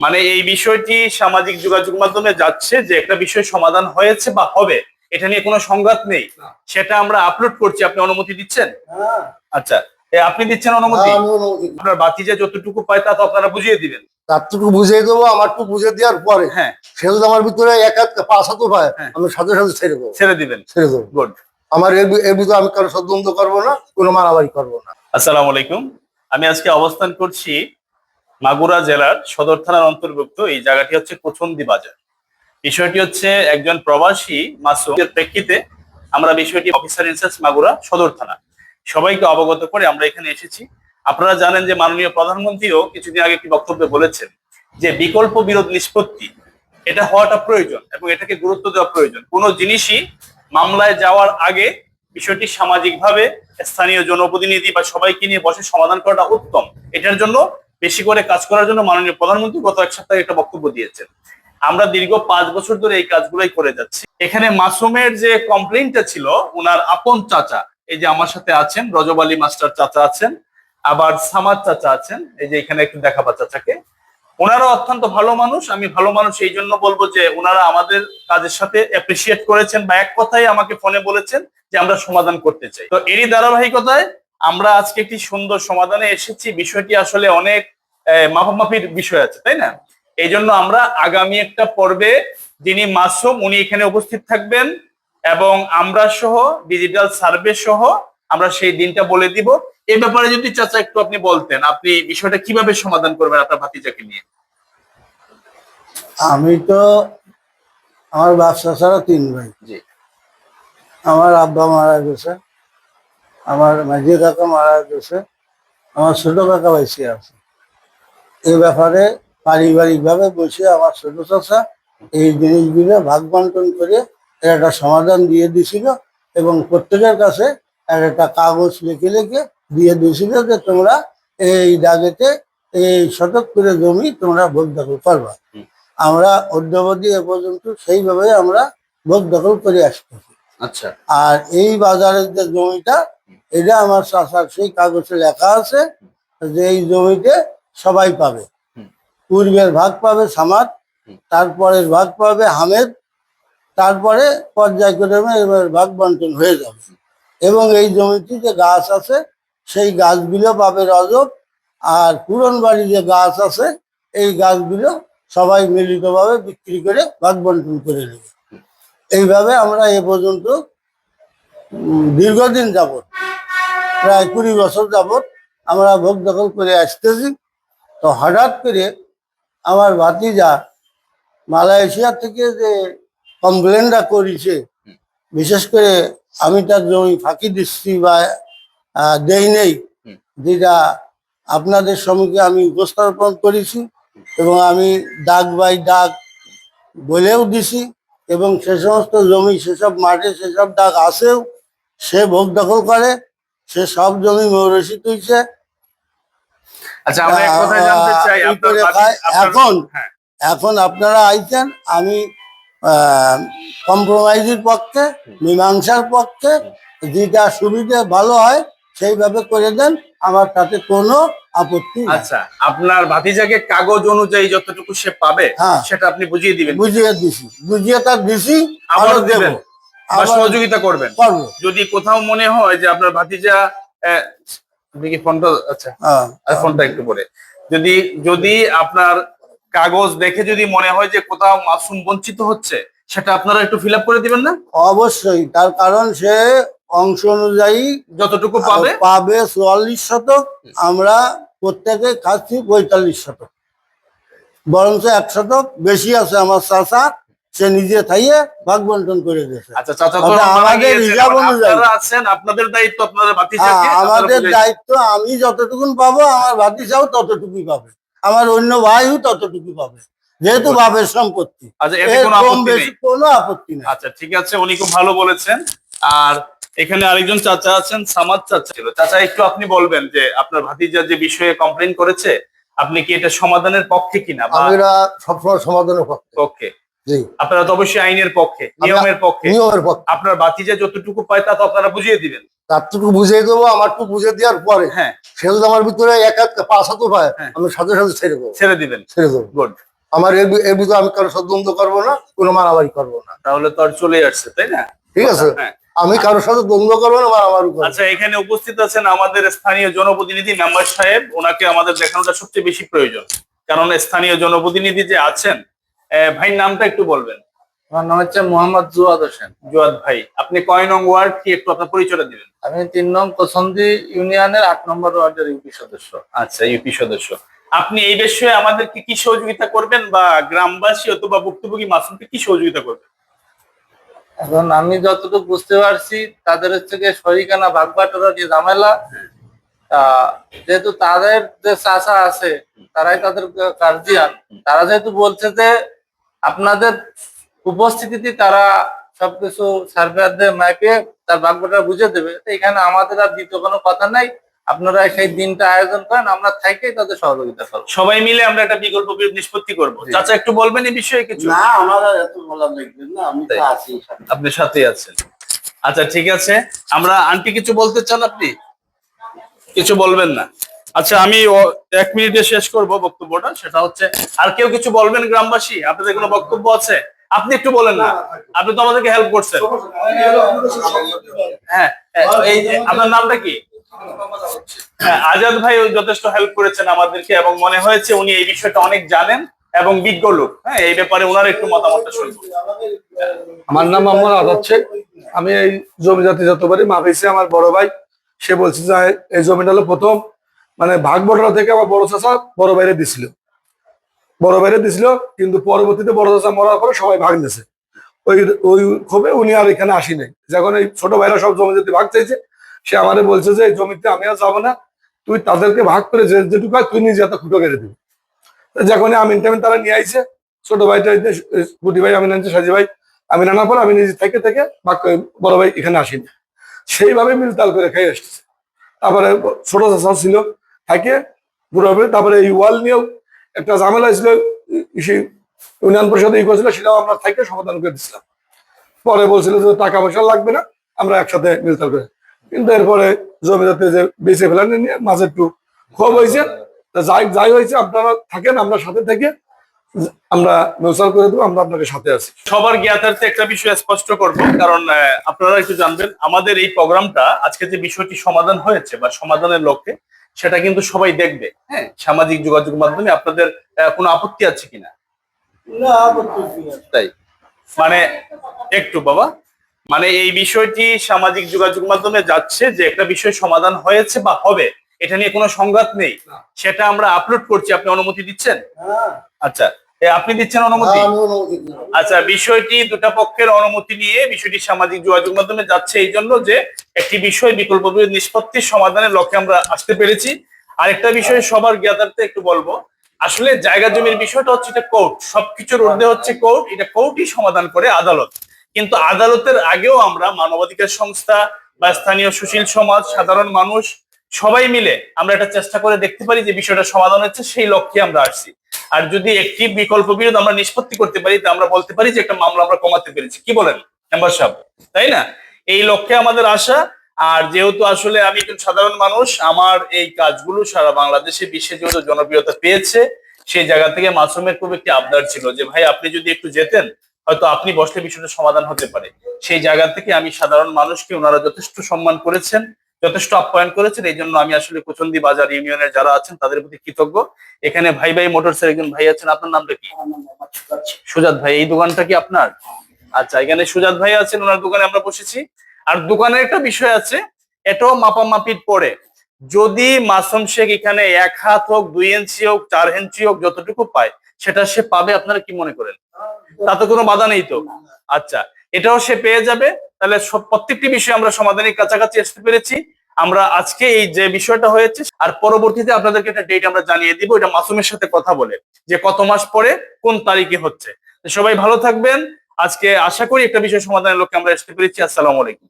মানে এই বিষয়টি সামাজিক যোগাযোগ মাধ্যমে যাচ্ছে যে একটা বিষয় সমাধান হয়েছে বা হবে, এটা নিয়ে কোনো সংঘাত নেই, সেটা আমরা আপলোড করছি। আপনি অনুমতি দিচ্ছেন? আচ্ছা, আপনি দিচ্ছেন অনুমতি? আপনার বাতিজা যতটুকু পায় তা তো আপনারা বুঝিয়ে দিবেন। তারটুকু বুঝিয়ে দেবো, আমারটুকু বুঝিয়ে দেওয়ার পরে হ্যাঁ, সে যদি আমার ভিতরে এক হাত পাঁচ হাতও পায়, আমি সাথে সাথে ছেড়ে দেবো। ছেড়ে দিবেন? ছেড়ে দেবো। গুড। আমার এর ভিতরে আমি কারো ষড়যন্ত্র করবো না, কোনো মারামারি করবো না। আসসালামু আলাইকুম। আমি আজকে অবস্থান করছি মাগুরা জেলার সদর থানার অন্তর্ভুক্ত এই জায়গাটি হচ্ছে কোচন্দি বাজার। বিষয়টি হচ্ছে একজন প্রবাসী মাসুমের প্রেক্ষিতে আমরা বিষয়টি অফিসার ইনচার্জ মাগুরা সদর থানা সবাইকে অবগত করে আমরা এখানে এসেছি। আপনারা জানেন যে মাননীয় প্রধানমন্ত্রীও কিছুদিন আগে একটি বক্তব্যে বলেছেন যে বিকল্প বিরোধ নিষ্পত্তি এটা হওয়াটা প্রয়োজন এবং এটাকে গুরুত্ব দেওয়া প্রয়োজন। কোনো জিনিসই মামলায় যাওয়ার আগে বিষয়টি সামাজিকভাবে স্থানীয় জনপ্রতিনিধি বা সবাইকে নিয়ে বসে সমাধান করাটা উত্তম। এটার জন্য বেশি করে কাজ করার জন্য মাননীয় প্রধানমন্ত্রী গত এক সপ্তাহে একটা বক্তব্য দিয়েছেন। আমরা দীর্ঘ 5 বছর ধরে এই কাজগুলোই করে যাচ্ছি। এখানে মাসুমের যে কমপ্লেইনটা ছিল, ওনার আপন চাচা এই যে আমার সাথে আছেন, রজব আলী মাস্টার চাচা আছেন, আবার সামাদ চাচা আছেন, এই যে এখানে একটু দেখাবা চাচাকে। ওনারা অত্যন্ত ভালো মানুষ। আমি ভালো মানুষ এই জন্য বলবো যে ওনারা আমাদের কাজের সাথে অ্যাপ্রিসিয়েট করেছেন বা এক কথায় আমাকে ফোনে বলেছেন যে আমরা সমাধান করতে চাই। তো এরই ধারাবাহিকতায় আমরা আজকে একটি সুন্দর সমাধানে এসেছি। বিষয়টি আসলে অনেক মাপামাপির বিষয় আছে, তাই না? এই জন্য আমরা আগামী একটা পর্বে যিনি মাসুম উনি এখানে উপস্থিত থাকবেন এবং আমরা সহ ডিজিটাল সার্ভে সহ আমরা সেই দিনটা বলে দিব। এই ব্যাপারে যদি চাচা একটু আপনি বলতেন, আপনি বিষয়টা কিভাবে সমাধান করবেন আপনার ভাতিজাকে নিয়ে? আমি তো আমার বাচ্চা ছাড়া 3 ভাই। জি। আমার আব্বা মারা গেছে, আমার মাঝি কাকা মারা গেছে, আমার ছোট কাকা বেঁচে আছে। এই ব্যাপারে পারিবারিক ভাবে বসে আমার ছোট চাচা এই জিনিসগুলো ভাগ বন্টন করে এর একটা সমাধান দিয়ে দিছিল এবং প্রত্যেকের কাছে একটা কাগজ লিখে লিখে দিয়ে দিয়েছিল যে তোমরা এই দাগেতে এই শতক করে জমি তোমরা ভোগ দখল করবা। আমরা অদ্যাবধি এ পর্যন্ত সেইভাবে আমরা ভোগ দখল করে আসতেছি। আচ্ছা। আর এই বাজারের যে জমিটা, এটা আমার চাচার সেই কাগজে লেখা আছে যে এই জমিতে সবাই পাবে। পূর্বের ভাগ পাবে সামাদ, তারপরের ভাগ পাবে হামেদ, তারপরে পর্যায়ক্রমে এবার ভাগ বন্টন হয়ে যাবে। এবং এই জমিতে যে গাছ আছে সেই গাছগুলো পাবে রজব, আর পুরন বাড়ি যে গাছ আছে এই গাছগুলো সবাই মিলিতভাবে বিক্রি করে ভাগ বন্টন করে নেবে। এইভাবে আমরা এ পর্যন্ত দীর্ঘদিন যাবৎ, প্রায় 20 বছর যাবৎ আমরা ভোগ দখল করে আসতেছি। তো হঠাৎ করে আমার ভাতিজা মালয়েশিয়া থেকে যে কমপ্লেনটা করেছে, বিশেষ করে আমি তার জমি ফাঁকি দিচ্ছি বা দেই নেই, যেটা আপনাদের সম্মুখে আমি উপস্থাপন করেছি এবং আমি দাগ বাই দাগ বলেও দিছি এবং সে সমস্ত জমি সেসব মাঠে সেসব দাগ আছেও, সে ভোগ দখল করে, সে সব জমি মৌরসি তুলছে। আচ্ছা, আমরা এক কথা জানতে চাই এখন আপনারা আইছেন, আমি কম্প্রোমাইজের পক্ষে, মীমাংসার পক্ষে, যেটা সুবিধা ভালো হয় সেইভাবে করে দেন, আমার তাতে কোনো আপত্তি নেই। আচ্ছা, আপনার ভাতিজাকে কাগজ অনুযায়ী যতটুকু সে পাবে সেটা আপনি বুঝিয়ে দিবেন? বুঝিয়ে দিছি, বুঝিয়ে তার দিছি, আবার দেবেন বা সহযোগিতা করবেন যদি কোথাও মনে হয় যে আপনার ভাতিজা দেখি ফোনটা। আচ্ছা, ফোনটা একটু পরে যদি যদি আপনার কাগজ দেখে যদি মনে হয় যে কোথাও মাসুম বঞ্চিত হচ্ছে, সেটা আপনারা একটু ফিল আপ করে দিবেন না? অবশ্যই, তার কারণ সে অংশ অনুযায়ী যতটুকু পাবে 44 শতক, আমরা প্রত্যেকে খাচ্ছি 45 শতক, বরঞ্চ 1 শতক বেশি আছে আমার চাচা, সে নিজে খাইয়ে ভাগ বন্টন করে দিয়েছে। আচ্ছা চাচা, আমাদের হিসাব অনুযায়ী আছেন, আপনাদের দায়িত্ব আপনাদের ভাতিজাকে, আমাদের দায়িত্ব আমি যতটুকুন পাবো আমার ভাতিজাও ততটুকুই পাবে, আমার অন্য ভাইও ততটুকু পাবে, যেহেতু বাপের সম্পত্তি। আচ্ছা, এতে কোনো আপত্তি নেই। আচ্ছা, ঠিক আছে, উনি খুব ভালো বলেছেন। আর এখানে আরেকজন চাচা আছেন, সামাদ চাচা ছিল। চাচা, একটু আপনি বলবেন যে আপনার ভাতিজা যে বিষয়ে কমপ্লেইন করেছে, আপনি কি এটা সমাধানের পক্ষে কিনা? আমরা সবসময় সমাধানের পক্ষে। আপনারা তো অবশ্যই আইনের পক্ষে, নিয়মের পক্ষে। আপনার ভাতিজা যতটুকু পায় তা তো আপনারা বুঝিয়ে দিবেন। তারটুকু বুঝিয়ে দেবো, আমারটুকু বুঝিয়ে দেওয়ার পরে সে যদি আমার ভিতরে এক হাত পাঁচ হাতও পায়, আমি সাথে সাথে ছেড়ে দেবো। ছেড়ে দিবেন? ছেড়ে দেবো। গুড। আমার এর ভিতরে আমি কারোর সাথে দ্বন্দ্ব করবো না, কোনো মারামারি করবো না। তাহলে তো আর চলে আসছে, তাই না? ঠিক আছে, হ্যাঁ। আমি কারোর সাথে দ্বন্দ্ব করবো না, মারামারি করবো না। আচ্ছা, এখানে উপস্থিত আছেন আমাদের স্থানীয় জনপ্রতিনিধি মেম্বার সাহেব, ওনাকে আমাদের দেখানোটা সবচেয়ে বেশি প্রয়োজন, কারণ স্থানীয় জনপ্রতিনিধি যে আছেন। ভাই নামটা একটু বলবেন। আমার নাম হচ্ছে মোহাম্মদ জুয়াদ হোসেন। জুয়াদ ভাই, আপনি কয় নং ওয়ার্ড কি একটু আপনার পরিচয়টা দিবেন? আমি 3 নং কোসন্দি ইউনিয়নের 8 নম্বর ওয়ার্ডের ইউপি সদস্য। আচ্ছা, ইউপি সদস্য। আপনি এই বিষয়ে আমাদেরকে কি সহযোগিতা করবেন, বা গ্রামবাসী অথবা ভুক্তভোগী মাসুমকে কি সহযোগিতা করবেন? এখন আমি যতটুকু বুঝতে পারছি তাদের হচ্ছে গিয়ে শরিকানা ভাগ বাটোয়ারা যে ঝামেলা, যেহেতু তাদের যে চাচা আছে তারাই তাদের গার্জিয়ান, তারা যেহেতু বলছে যে আপনাদের উপস্থিতিতে তারা সবকিছু সার্ভেয়ারদের ম্যাপে তার ভাগ বাটোয়ারা বুঝে দেবে, তো এখানে আমাদের আর দ্বিতীয় কোনো কথা নাই। আপনারা সেই দিনটা আয়োজন করেন, আমরা থাকেই তাদের সহযোগিতা করবো। সবাই মিলে আমরা একটা বিকল্প বিরোধ নিষ্পত্তি করব। চাচা একটু বলবেন এই বিষয়ে কিছু? না, আমার আর এত বলা লাগবে না, আমি তো আছি। আপনি সাথে আছেন। আচ্ছা, ঠিক আছে। আমরা আন্টি কিছু বলতে চান? আপনি কিছু বলবেন না? আচ্ছা, আমি 1 মিনিটে শেষ করব বক্তব্যটা। সেটা হচ্ছে, আর কেউ কিছু বলবেন গ্রামবাসী? আপনাদের কোনো বক্তব্য আছে? আপনি একটু বলেন না, আপনি তো আমাদেরকে হেল্প করছেন। হ্যাঁ, এই যে আপনার নামটা কি? হ্যাঁ, আজাদ ভাই যথেষ্ট হেল্প করেছেন আমাদেরকে, এবং মনে হয়েছে উনি এই বিষয়টা অনেক জানেন এবং বিজ্ঞ লোক। হ্যাঁ, এই ব্যাপারে ওনার একটু মতামতটা শুনবো। আমার নাম মোহাম্মদ আজাদ শেখ। আমি এই জমি জাতি যত পারি মাফিসে আমার বড় ভাই, সে বলছে যে এই জমিটা হলো প্রথম মানে ভাগ বটরা থেকে আমার বড় চাচা বড় বাইরে দিছিল, কিন্তু পরবর্তীতে বড় চাচা মরার পরে সবাই ভাগ নিয়েছে। ওই ওই ক্ষোভে উনি আর এখানে আসি নাই। যখন এই ছোট ভাইরা সব জমি জাতি ভাগ চাইছে, সে আমারে বলছে যে এই জমিতে আমি আর যাবো না, তুই তাদেরকে ভাগ করে যেটুকু হয় তুই নিজে একটা খুঁটো কেটে দিবি। যখন আমিন টামিন তারা নিয়ে আইছে, ছোট ভাইটা গুটি ভাই আমিন আনছে, সাজি ভাই আমিন আনার পর আমি নিজে থেকে ভাগ করে বড় ভাই এখানে আসিনি, সেইভাবে মিলতাল করে খেয়ে আসতেছে। তারপরে ছোট চাষা ছিল থাকে পুরোপুরি। তারপরে এই ওয়াল নিয়েও একটা ঝামেলা ছিল, ইউনিয়ন পরিষদে ই করেছিল, সেটাও আমরা থেকে সমাধান করে দিচ্ছিলাম। পরে বলছিল যে টাকা পয়সা লাগবে না, আমরা একসাথে মিলতাল করে। কিন্তু এরপরে জমি যাতে যে বেঁচে ফেলানি নিয়ে মাঝে একটু ক্ষোভ হয়েছে। যাই হয়েছে, আপনারা থাকেন, আমরা সাথে থেকে আমরা মিউচাল করে দেবো, আমরা আপনাকে সাথে আছি। সবার জ্ঞাতার্থে একটা বিষয় স্পষ্ট করব, কারণ আপনারা একটু জানবেন আমাদের এই প্রোগ্রামটা আজকে যে বিষয়টি সমাধান হয়েছে বা সমাধানের লক্ষ্যে, সেটা কিন্তু সবাই দেখবে। হ্যাঁ, সামাজিক যোগাযোগ মাধ্যমে আপনাদের কোনো আপত্তি আছে কিনা? না, আপত্তি নেই। তাই মানে একটু বাবা, মানে এই বিষয়টি সামাজিক যোগাযোগ মাধ্যমে যাচ্ছে যে একটা বিষয় সমাধান হয়েছে বা হবে, এটা নিয়ে কোনো সংঘাত নেই, সেটা আমরা আপলোড করছি। আপনি অনুমতি দিচ্ছেন? হ্যাঁ, আচ্ছা, আপনি দিচ্ছেন অনুমতি? আমি অনুমতি দিলাম। আচ্ছা, বিষয়টি দুটা পক্ষের অনুমতি নিয়ে বিষয়টি সামাজিক যোগাযোগ মাধ্যমে যাচ্ছে এই জন্য যে একটি বিষয় বিকল্প বিরোধ নিষ্পত্তির সমাধানের লক্ষ্যে আমরা আসতে পেরেছি। আরেকটা বিষয় সবার জ্ঞাতার্থে একটু বলবো, আসলে জায়গা জমির বিষয়টা হচ্ছে এটা কোর্ট, সবকিছুর ঊর্ধ্বে হচ্ছে কোর্ট, এটা কোর্টই সমাধান করে, আদালত। কিন্তু আদালতের আগেও আমরা মানবাধিকার সংস্থা বা স্থানীয় সুশীল সমাজ, সাধারণ মানুষ সবাই মিলে আমরা এটা চেষ্টা করে দেখতে পারি যে বিষয়টা সমাধান হচ্ছে, সেই লক্ষ্যে আমরা আসছি। আর যদি একটি বিকল্প বিরোধ আমরা নিষ্পত্তি করতে পারি, তা আমরা বলতে পারি যে একটা মামলা আমরা কমাতে পেরেছি। কি বলেন মেম্বার সাহেব, তাই না? এই লক্ষ্যে আমাদের আশা। আর যেহেতু আসলে আমি একজন সাধারণ মানুষ, আমার এই কাজগুলো সারা বাংলাদেশে বিশ্বে যেহেতু জনপ্রিয়তা পেয়েছে, সেই জায়গা থেকে মাসুমের খুব একটি আবদার ছিল যে ভাই আপনি যদি একটু যেতেন, হয়তো আপনি বসলে বিষয়টা সমাধান হতে পারে। সেই জায়গা থেকে আমি সাধারণ মানুষকে ওনারা যথেষ্ট সম্মান করেছেন, যথেষ্ট আপ্যায়ন করেছেন। এই জন্য আমি আসলে কুচন্দি বাজার ইউনিয়নের যারা আছেন তাদের প্রতি কৃতজ্ঞ। এখানে ভাই ভাই মোটরসের একজন ভাই আছেন, আপনার নামটা কি? সুজাত ভাই। এই দোকানটা কি আপনার? আচ্ছা, এখানে সুজাত ভাই আছেন, ওনার দোকানে আমরা বসেছি। আর দোকানের একটা বিষয় আছে, এটাও মাপামাপির পরে যদি মাসুম শেখ এখানে 1 হাত হোক, 2 ইঞ্চি হোক, 4 ইঞ্চি হোক, যতটুকু পায় সেটা সে পাবে। আপনারা কি মনে করেন? তাতে কোনো বাধা নেই তো? আচ্ছা, এটাও সে পেয়ে যাবে। তাহলে প্রত্যেকটি বিষয়ে আমরা সমাধানের কাছাকাছি আসতে পেরেছি। আমরা আজকে এই যে বিষয়টা হয়েছে, আর পরবর্তীতে আপনাদেরকে একটা ডেট আমরা জানিয়ে দিব, এটা মাসুমের সাথে কথা বলে যে কত মাস পরে কোন তারিখে হচ্ছে। সবাই ভালো থাকবেন। আজকে আশা করি একটা বিষয় সমাধানের লক্ষ্যে আমরা আসতে পেরেছি। আসসালামু আলাইকুম।